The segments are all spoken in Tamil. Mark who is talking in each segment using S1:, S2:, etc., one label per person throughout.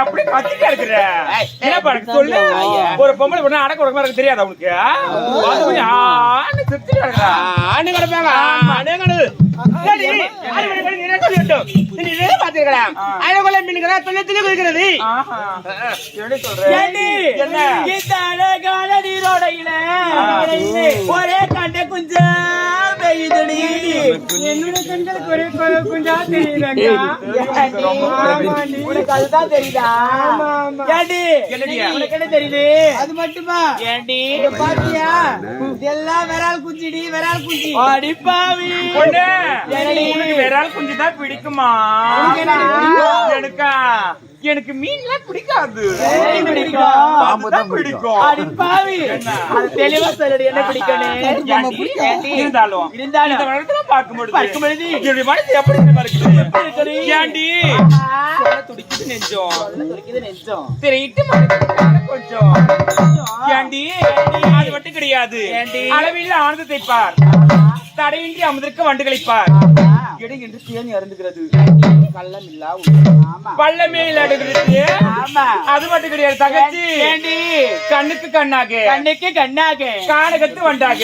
S1: அப்படி கத்திட்டே இருக்கிற சொல்லு. ஒரு பொம்பளை பொண்ணு அடக்க உடம்பு தெரியாது அவனுக்கு. ஆணு கிடப்பாங்க.
S2: ஒரே கண்ட குஞ்சா பெய்யுதடி. அதுதான் தெரியுதா? உனக்கு என்ன தெரியுது? அது மட்டுமா? ஏண்டி பாத்தியா? இதெல்லாம் விரால் குஞ்சிடி, விரால் குஞ்சி. அடிப்பாவி
S1: விரால் குஞ்சு தான் பிடிக்குமா? எனக்கு மீன்லாம் பிடிக்காது. பிடிக்கும்.
S2: அடிப்பாவி தெளிவா சொல்லடி என்ன பிடிக்கணும்.
S1: இருந்தாலும் பார்க்கும்போது என்னுடைய மனசு எப்படி இருக்குது? ஏண்டி துடிக்குது நெஞ்சம், தெரியிட்டு கொஞ்சம். ஏண்டி அது மட்டும் கிடையாது, அளவில் ஆனந்தத்தை பார், தடையின்றி அமுதற்கு வண்டு கழிப்பார். இடம் என்று தேனி அருந்துகிறது, கள்ளம் இல்லா பள்ளமே இல்லாடுகிறது. அது மட்டும் கிடையாது தகச்சி, கண்ணுக்கு கண்ணாக, கண்ணுக்கு கண்ணாக, கானகத்து வண்டாக,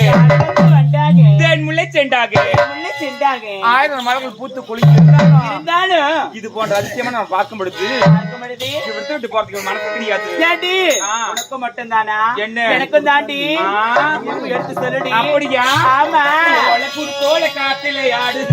S1: தேன் முல்லை செண்டாக, ஆயிரம் மரங்கள் பூத்து குளிச்சு இருந்தாலும் இது போன்ற அதிசயமா நம்ம பார்க்கும் பொழுது விட்டு போறதுக்கு மனசு கிடையாது. உனக்கு மட்டும் தானா? என்ன எனக்கும் தாண்டி எடுத்து சொல்லுடி. அப்படியா? ஆமா. தோல காத்திலே ஆடு